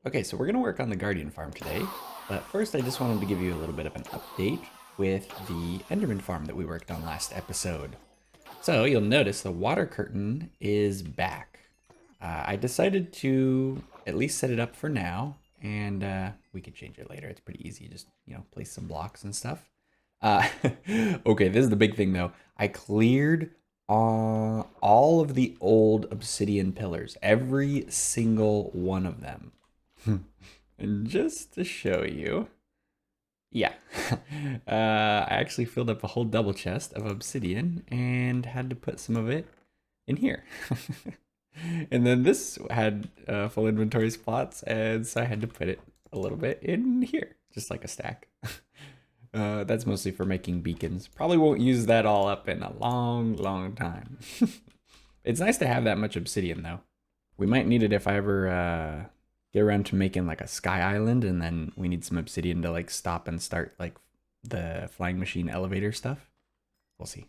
Okay, so we're going to work on the Guardian farm today, but first I just wanted to give you a little bit of an update with the Enderman farm that we worked on last episode. So you'll notice the water curtain is back. I decided to at least set it up for now, and we can change it later. It's pretty easy, just, place some blocks and stuff. Uh, okay, this is the big thing though. I cleared all of the old obsidian pillars, every single one of them. And just to show you, yeah, I actually filled up a whole double chest of obsidian and had to put some of it in here. And then this had full inventory spots, and so I had to put it a little bit in here, just like a stack. That's mostly for making beacons. Probably won't use that all up in a long, long time. It's nice to have that much obsidian, though. We might need it if I ever get around to making like a sky island, and then we need some obsidian to like stop and start like the flying machine elevator stuff. We'll see.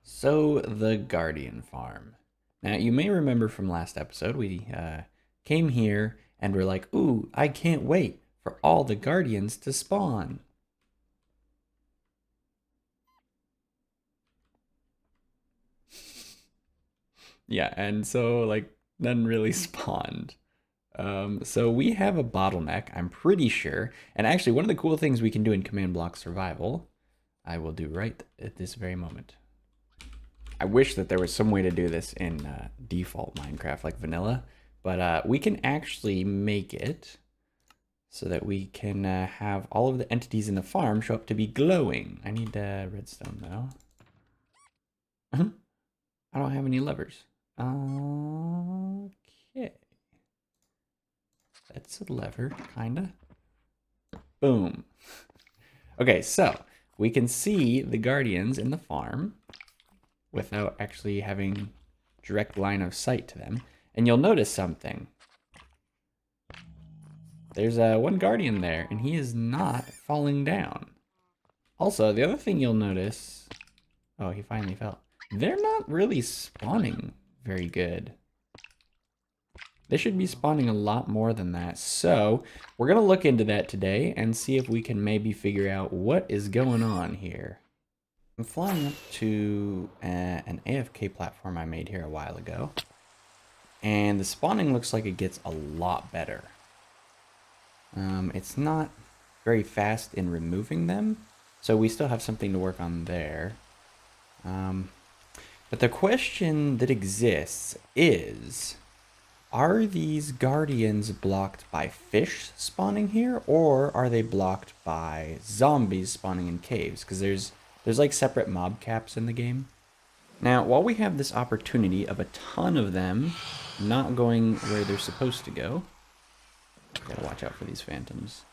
So the Guardian farm. Now you may remember from last episode, we came here and we're like, ooh, I can't wait for all the guardians to spawn. Yeah, and so like none really spawned. So we have a bottleneck, I'm pretty sure. And actually, one of the cool things we can do in command block survival, I will do right at this very moment. I wish that there was some way to do this in default Minecraft, like vanilla, but we can actually make it so that we can have all of the entities in the farm show up to be glowing. I need redstone though. I don't have any levers. Okay. That's a lever, kinda. Boom. Okay, so we can see the guardians in the farm without actually having direct line of sight to them. And you'll notice something. There's one guardian there, and he is not falling down. Also, the other thing you'll notice... Oh, he finally fell. They're not really spawning very good. They should be spawning a lot more than that. So we're going to look into that today and see if we can maybe figure out what is going on here. I'm flying up to an AFK platform I made here a while ago. And the spawning looks like it gets a lot better. It's not very fast in removing them. So we still have something to work on there. But the question that exists is... Are these guardians blocked by fish spawning here, or are they blocked by zombies spawning in caves? Because there's like separate mob caps in the game. Now, while we have this opportunity of a ton of them not going where they're supposed to go, gotta watch out for these phantoms.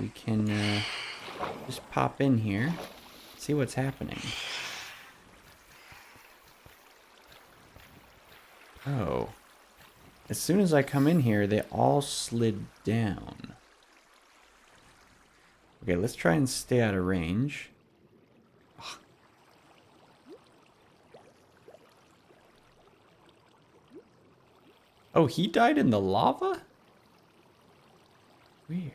We can just pop in here, see what's happening. Oh. As soon as I come in here, they all slid down. Okay, let's try and stay out of range. Ugh. Oh, he died in the lava? Weird.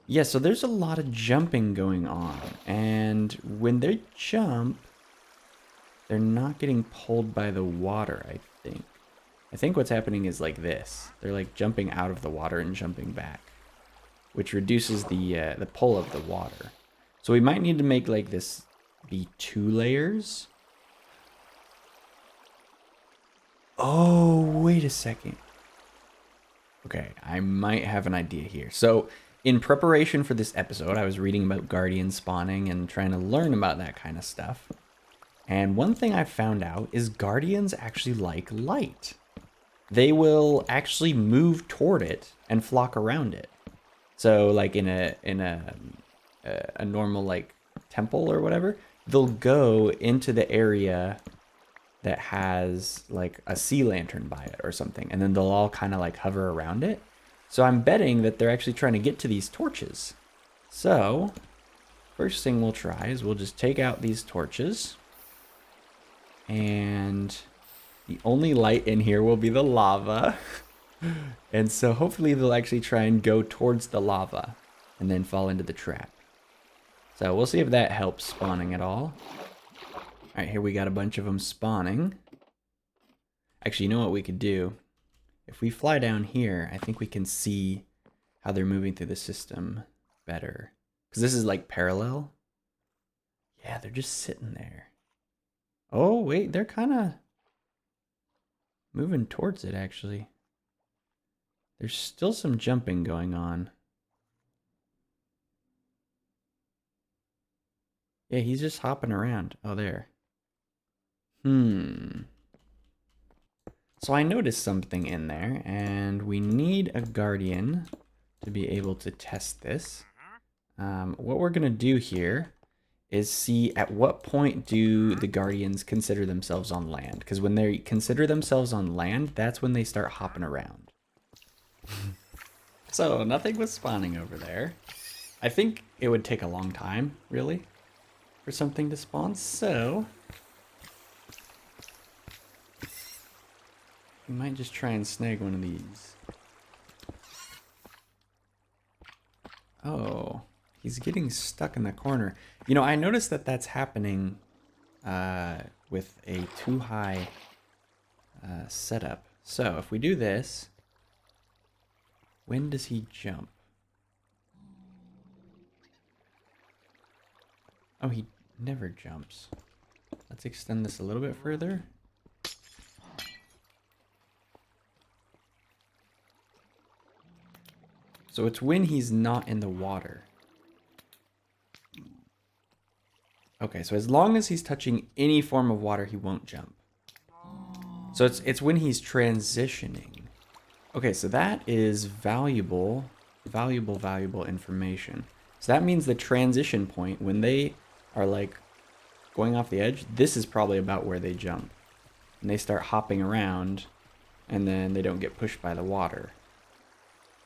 Yeah, so there's a lot of jumping going on. And when they jump, they're not getting pulled by the water, I think. I think what's happening is like this. They're like jumping out of the water and jumping back, which reduces the pull of the water. So we might need to make like this be 2 layers. Oh, wait a second. Okay, I might have an idea here. So in preparation for this episode, I was reading about guardian spawning and trying to learn about that kind of stuff. And one thing I found out is guardians actually like light. They will actually move toward it and flock around it. So like in a normal like temple or whatever, they'll go into the area that has like a sea lantern by it or something, and then they'll all kind of like hover around it. So I'm betting that they're actually trying to get to these torches. So first thing we'll try is we'll just take out these torches, and the only light in here will be the lava. And so hopefully they'll actually try and go towards the lava and then fall into the trap. So we'll see if that helps spawning at all. All right, here we got a bunch of them spawning. Actually, you know what we could do? If we fly down here, I think we can see how they're moving through the system better. Because this is like parallel. Yeah, they're just sitting there. Oh, wait, they're kind of moving towards it, actually. There's still some jumping going on. Yeah, he's just hopping around. Oh, there. So I noticed something in there, and we need a guardian to be able to test this. What we're going to do here is see at what point do the guardians consider themselves on land. Because when they consider themselves on land, that's when they start hopping around. So nothing was spawning over there. I think it would take a long time, really, for something to spawn. So we might just try and snag one of these. Oh, he's getting stuck in the corner. You know, I noticed that that's happening with a too high setup. So if we do this, when does he jump? Oh, he never jumps. Let's extend this a little bit further. So it's when he's not in the water. Okay, so as long as he's touching any form of water, he won't jump. So it's when he's transitioning. Okay, so that is valuable information. So that means the transition point, when they are like going off the edge, this is probably about where they jump. And they start hopping around, and then they don't get pushed by the water.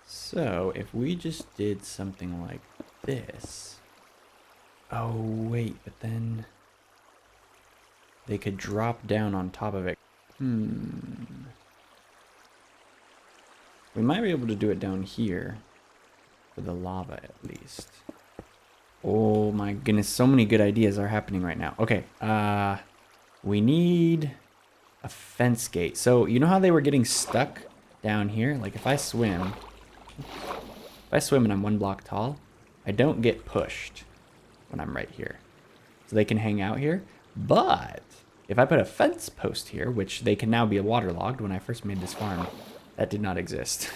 So if we just did something like this. Oh, wait, but then they could drop down on top of it. We might be able to do it down here for the lava at least. Oh my goodness, so many good ideas are happening right now. Okay, we need a fence gate. So you know how they were getting stuck down here? Like if I swim and I'm 1 block tall, I don't get pushed when I'm right here. So they can hang out here. But if I put a fence post here, which they can now be waterlogged, when I first made this farm, that did not exist.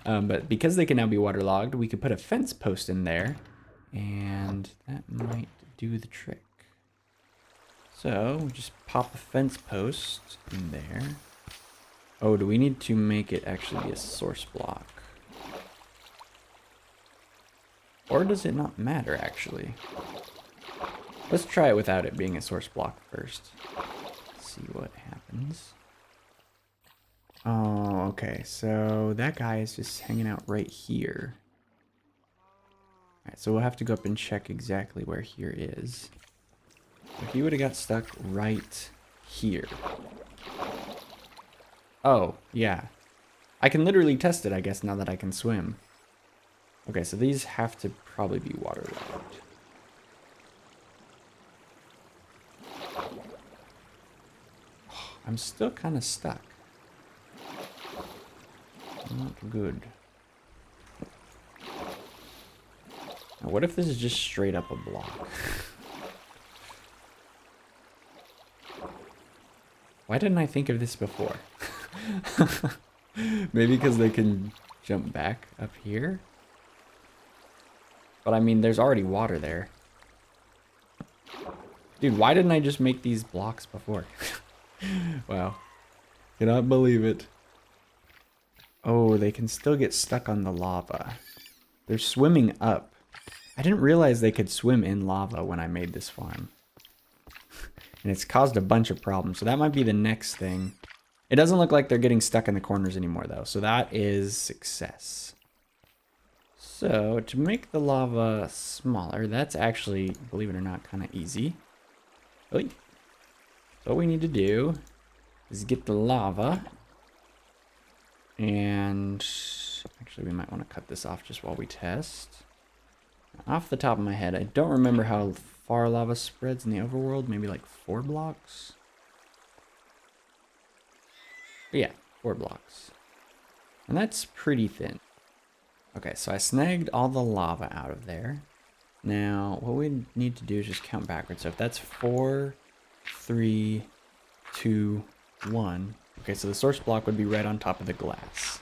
But because they can now be waterlogged, we could put a fence post in there, and that might do the trick. So we'll just pop a fence post in there. Oh, do we need to make it actually be a source block? Or does it not matter, actually? Let's try it without it being a source block first. See what happens. Oh, okay. So that guy is just hanging out right here. Alright, so we'll have to go up and check exactly where here is. So he would have got stuck right here. Oh, yeah. I can literally test it, I guess, now that I can swim. Okay, so these have to probably be waterlogged. I'm still kind of stuck. Not good. Now, what if this is just straight up a block? Why didn't I think of this before? Maybe because they can jump back up here? But I mean, there's already water there. Dude, why didn't I just make these blocks before? Wow. Cannot believe it. Oh, they can still get stuck on the lava. They're swimming up. I didn't realize they could swim in lava when I made this farm. And it's caused a bunch of problems. So that might be the next thing. It doesn't look like they're getting stuck in the corners anymore, though. So that is success. So to make the lava smaller, that's actually, believe it or not, kind of easy. So what we need to do is get the lava And actually, we might want to cut this off just while we test. Off the top of my head, I don't remember how far lava spreads in the overworld. Maybe like 4 blocks? But yeah, 4 blocks. And that's pretty thin. Okay, so I snagged all the lava out of there. Now, what we need to do is just count backwards. So if that's 4, 3, 2, 1. Okay, so the source block would be right on top of the glass.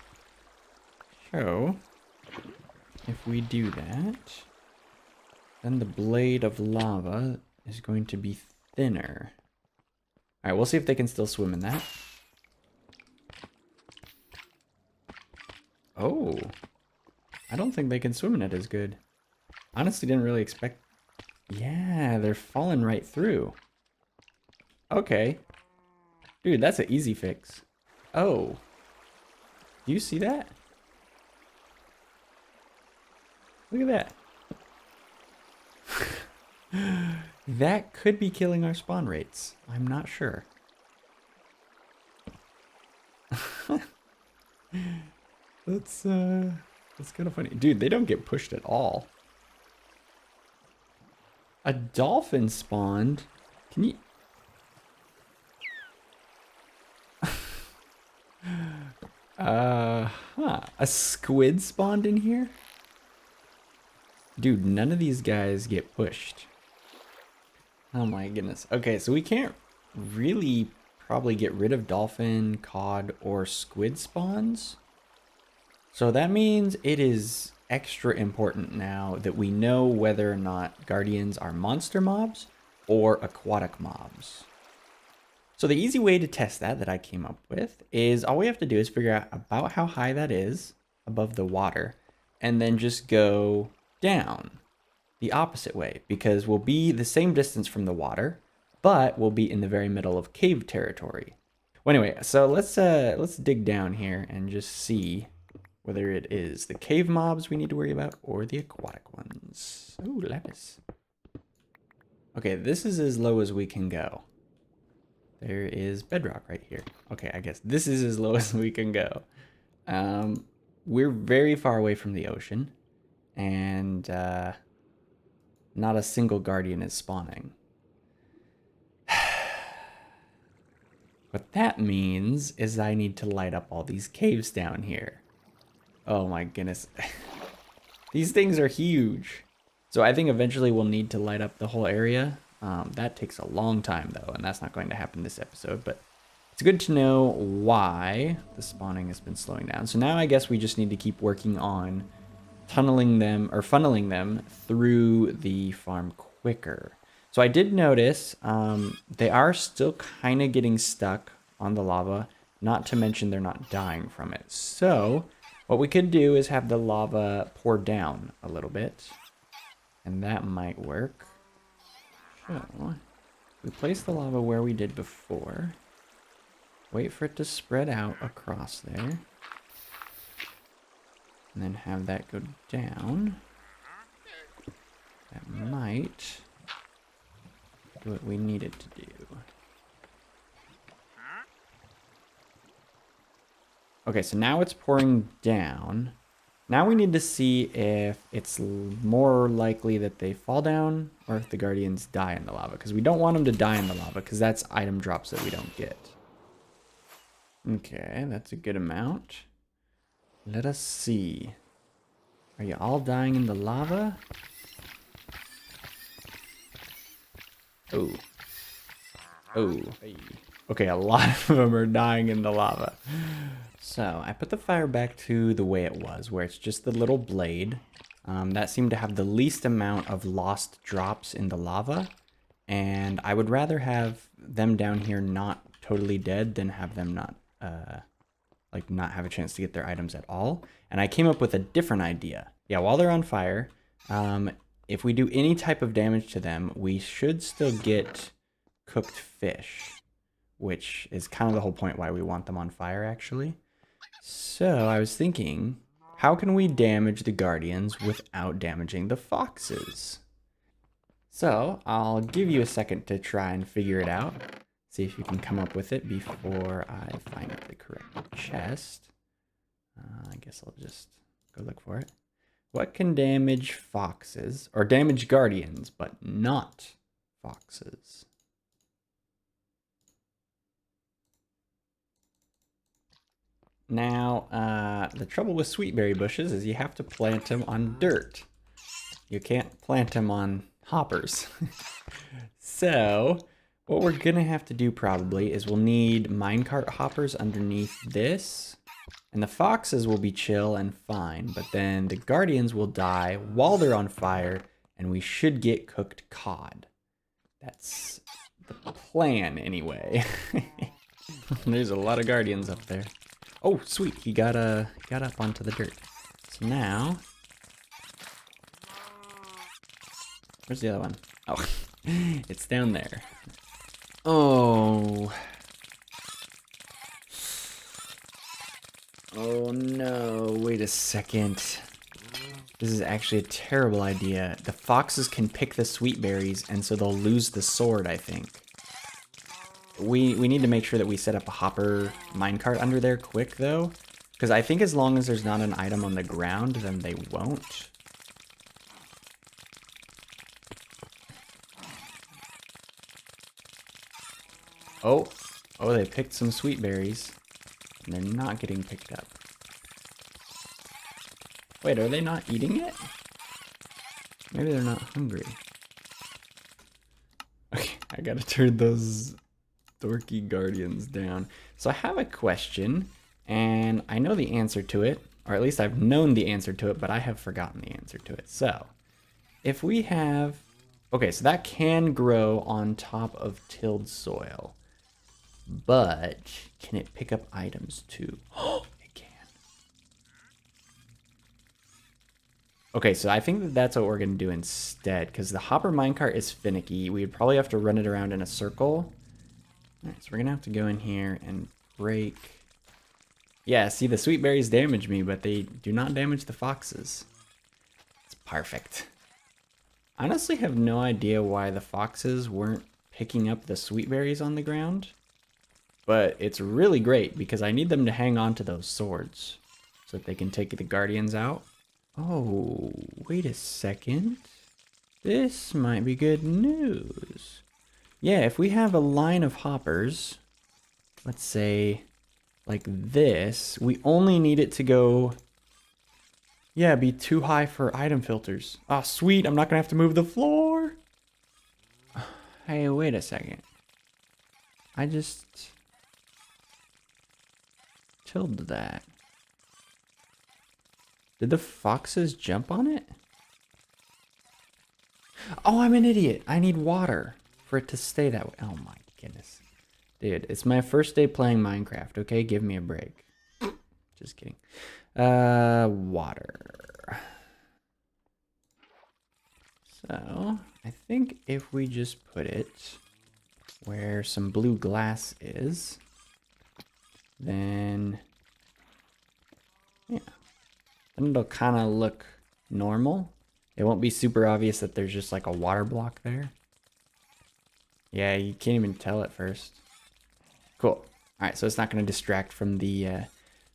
So, if we do that, then the blade of lava is going to be thinner. All right, we'll see if they can still swim in that. Oh, I don't think they can swim in it as good. Honestly, didn't really expect. Yeah, they're falling right through. Okay. Dude, that's an easy fix. Oh. Do you see that? Look at that. That could be killing our spawn rates. I'm not sure. That's kind of funny. Dude, they don't get pushed at all. A dolphin spawned. Can you... A squid spawned in here? Dude, none of these guys get pushed. Oh my goodness. Okay, so we can't really probably get rid of dolphin, cod, or squid spawns. So that means it is extra important now that we know whether or not guardians are monster mobs or aquatic mobs. So the easy way to test that I came up with is all we have to do is figure out about how high that is above the water and then just go down the opposite way, because we'll be the same distance from the water, but we'll be in the very middle of cave territory. Well, anyway, so let's dig down here and just see whether it is the cave mobs we need to worry about or the aquatic ones. Ooh, lapis. Okay, this is as low as we can go. There is bedrock right here. Okay, I guess this is as low as we can go. We're very far away from the ocean, and not a single guardian is spawning. What that means is I need to light up all these caves down here. Oh my goodness. These things are huge. So I think eventually we'll need to light up the whole area. That takes a long time though, and that's not going to happen this episode, but it's good to know why the spawning has been slowing down. So now I guess we just need to keep working on tunneling them or funneling them through the farm quicker. So I did notice they are still kind of getting stuck on the lava, not to mention they're not dying from it. So what we could do is have the lava pour down a little bit, and that might work. So we place the lava where we did before, wait for it to spread out across there, and then have that go down. That might do what we need it to do. Okay, so now it's pouring down. Now we need to see if it's more likely that they fall down or if the guardians die in the lava, because we don't want them to die in the lava because that's item drops that we don't get. Okay, that's a good amount. Let us see. Are you all dying in the lava? Oh. Oh. Okay, a lot of them are dying in the lava. So I put the fire back to the way it was, where it's just the little blade. That seemed to have the least amount of lost drops in the lava. And I would rather have them down here not totally dead than have them not have a chance to get their items at all. And I came up with a different idea. Yeah, while they're on fire, if we do any type of damage to them, we should still get cooked fish, which is kind of the whole point why we want them on fire, actually. So I was thinking, how can we damage the guardians without damaging the foxes? So I'll give you a second to try and figure it out. See if you can come up with it before I find the correct chest. I guess I'll just go look for it. What can damage foxes, or damage guardians, but not foxes? Now, the trouble with sweetberry bushes is you have to plant them on dirt. You can't plant them on hoppers. So, what we're gonna have to do probably is we'll need minecart hoppers underneath this. And the foxes will be chill and fine, but then the guardians will die while they're on fire, and we should get cooked cod. That's the plan anyway. There's a lot of guardians up there. Oh, sweet, he got up onto the dirt. So now, where's the other one? Oh, it's down there. Oh. Oh no, wait a second. This is actually a terrible idea. The foxes can pick the sweet berries, and so they'll lose the sword, I think. We need to make sure that we set up a hopper minecart under there quick, though. Because I think as long as there's not an item on the ground, then they won't. Oh, they picked some sweet berries. And they're not getting picked up. Wait, are they not eating it? Maybe they're not hungry. Okay, I gotta turn those dorky guardians down. So I have a question, and I know the answer to it, or at least I've known the answer to it, but I have forgotten the answer to it. So, if we have... Okay, so that can grow on top of tilled soil. But can it pick up items too? Oh, it can. Okay, so I think that's what we're gonna do instead, because the hopper minecart is finicky. We would probably have to run it around in a circle. All right, so we're gonna have to go in here and break. Yeah, see, the sweet berries damage me, but they do not damage the foxes. It's perfect. I honestly have no idea why the foxes weren't picking up the sweet berries on the ground. But it's really great because I need them to hang on to those swords so that they can take the guardians out. Oh, wait a second. This might be good news. Yeah, if we have a line of hoppers, let's say like this, we only need it to go, yeah, be too high for item filters. Ah, sweet, I'm not gonna have to move the floor. Hey, wait a second. I just tilled that. Did the foxes jump on it? Oh, I'm an idiot. I need water for it to stay that way. Oh my goodness. Dude, it's my first day playing Minecraft, okay? Give me a break. Just kidding. Water. So, I think if we just put it where some blue glass is, then, yeah, then it'll kind of look normal. It won't be super obvious that there's just like a water block there. Yeah, you can't even tell at first. Cool. All right, so it's not going to distract from the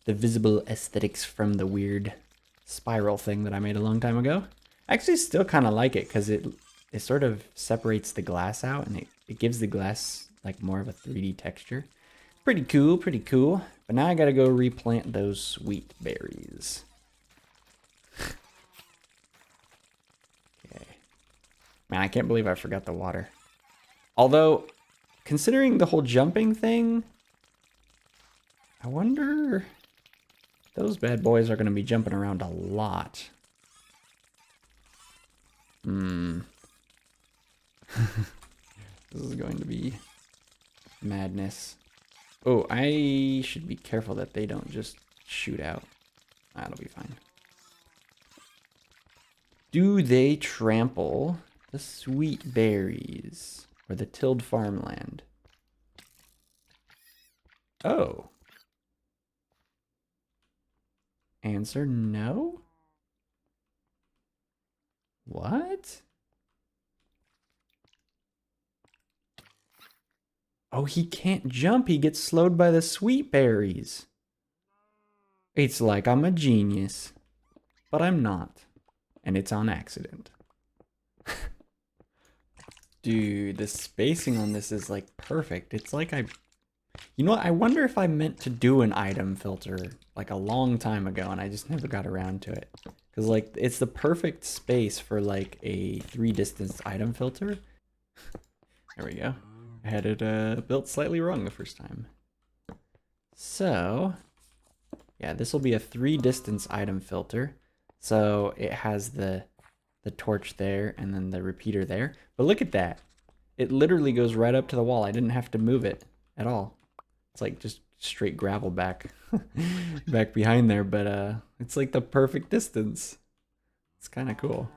visible aesthetics from the weird spiral thing that I made a long time ago. I actually still kind of like it because it sort of separates the glass out and it gives the glass like more of a 3D texture. Pretty cool, pretty cool. But now I gotta go replant those sweet berries. Okay. Man, I can't believe I forgot the water. Although, considering the whole jumping thing, I wonder... Those bad boys are gonna be jumping around a lot. This is going to be madness. Oh, I should be careful that they don't just shoot out. That'll be fine. Do they trample the sweet berries or the tilled farmland? Oh. Answer no? What? Oh, he can't jump. He gets slowed by the sweet berries. It's like I'm a genius, but I'm not. And it's on accident. Dude, the spacing on this is like perfect. It's like you know what? I wonder if I meant to do an item filter like a long time ago and I just never got around to it. Because like it's the perfect space for like a 3 distance item filter. There we go. I had it built slightly wrong the first time. So yeah, this will be a 3 distance item filter. So it has the torch there and then the repeater there. But look at that. It literally goes right up to the wall. I didn't have to move it at all. It's like just straight gravel back back behind there, but it's like the perfect distance. It's kind of cool.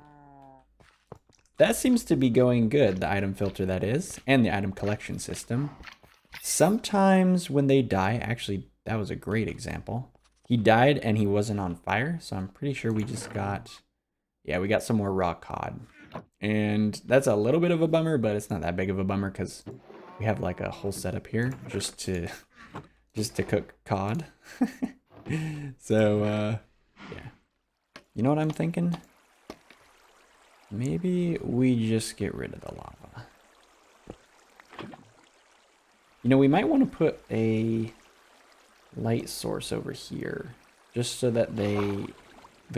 That seems to be going good, the item filter that is, and the item collection system. Sometimes when they die, actually that was a great example. He died and he wasn't on fire, so I'm pretty sure we just got, yeah, we got some more raw cod. And that's a little bit of a bummer, but it's not that big of a bummer because we have like a whole setup here just to cook cod. So yeah. You know what I'm thinking? Maybe we just get rid of the lava. You know, we might want to put a light source over here just so that the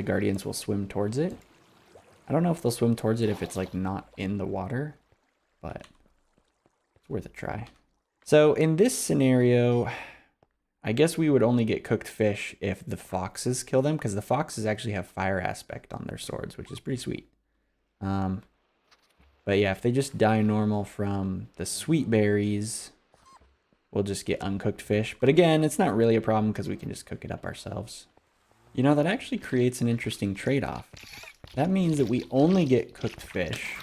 guardians will swim towards it. I don't know if they'll swim towards it if it's like not in the water, but it's worth a try. So in this scenario, I guess we would only get cooked fish if the foxes kill them, because the foxes actually have fire aspect on their swords, which is pretty sweet. But yeah, if they just die normal from the sweet berries, we'll just get uncooked fish. But again, it's not really a problem because we can just cook it up ourselves. You know, that actually creates an interesting trade-off. That means that we only get cooked fish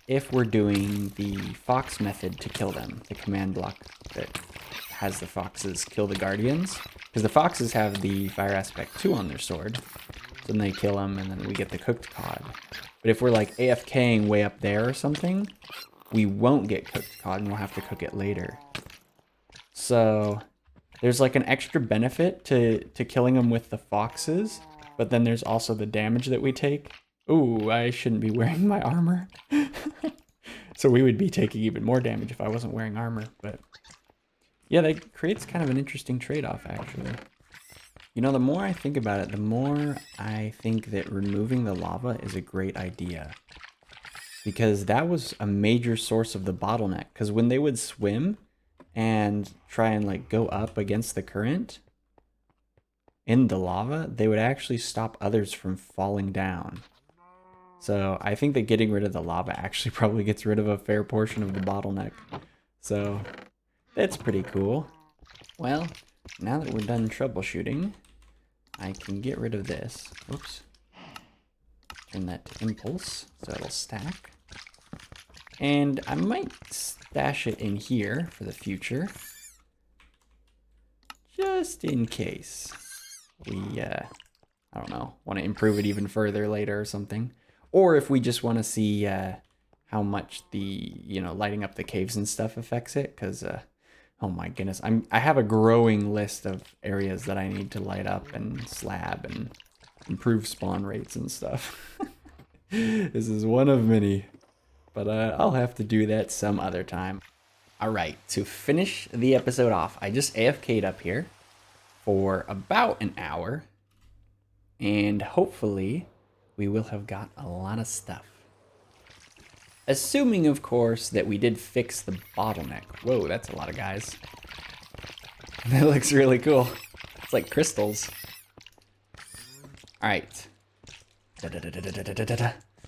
if we're doing the fox method to kill them, the command block that has the foxes kill the guardians. Because the foxes have the fire aspect 2 on their sword. So then they kill them and then we get the cooked cod. But if we're like AFKing way up there or something, we won't get cooked cod and we'll have to cook it later. So there's like an extra benefit to killing them with the foxes, but then there's also the damage that we take. Ooh, I shouldn't be wearing my armor. So we would be taking even more damage if I wasn't wearing armor, but yeah, that creates kind of an interesting trade-off actually. You know, the more I think about it, the more I think that removing the lava is a great idea. Because that was a major source of the bottleneck. Because when they would swim and try and like go up against the current in the lava, they would actually stop others from falling down. So I think that getting rid of the lava actually probably gets rid of a fair portion of the bottleneck. So that's pretty cool. Well, now that we're done troubleshooting, I can get rid of this. Whoops. Turn that to impulse so it'll stack. And I might stash it in here for the future. Just in case we, I don't know, want to improve it even further later or something. Or if we just want to see how much the, you know, lighting up the caves and stuff affects it. Because, oh my goodness, I have a growing list of areas that I need to light up and slab and improve spawn rates and stuff. This is one of many. But I'll have to do that some other time. All right, to finish the episode off, I just AFK'd up here for about an hour. And hopefully we will have got a lot of stuff. Assuming, of course, that we did fix the bottleneck. Whoa, that's a lot of guys. That looks really cool. It's like crystals. All right.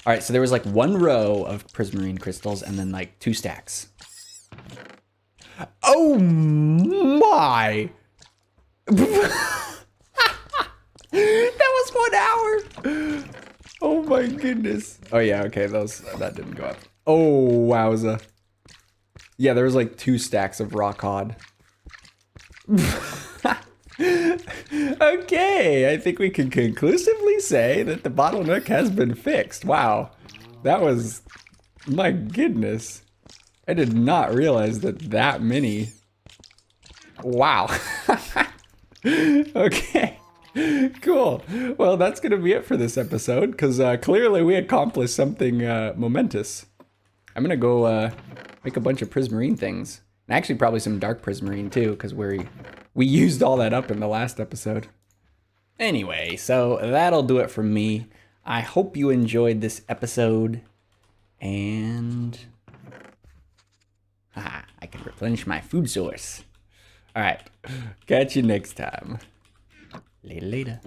All right, so there was like 1 row of prismarine crystals and then like 2 stacks. Oh my! That was 1 hour! Oh my goodness. Oh yeah, okay, that didn't go up. Oh, wowza. Yeah, there was like 2 stacks of raw cod. Okay, I think we can conclusively say that the bottleneck has been fixed. Wow, that was, my goodness. I did not realize that many. Wow. Okay. Cool. Well, that's going to be it for this episode because clearly we accomplished something momentous. I'm going to go make a bunch of prismarine things. And actually probably some dark prismarine too because we used all that up in the last episode. Anyway, so that'll do it from me. I hope you enjoyed this episode. And I can replenish my food source. All right. Catch you next time. Later.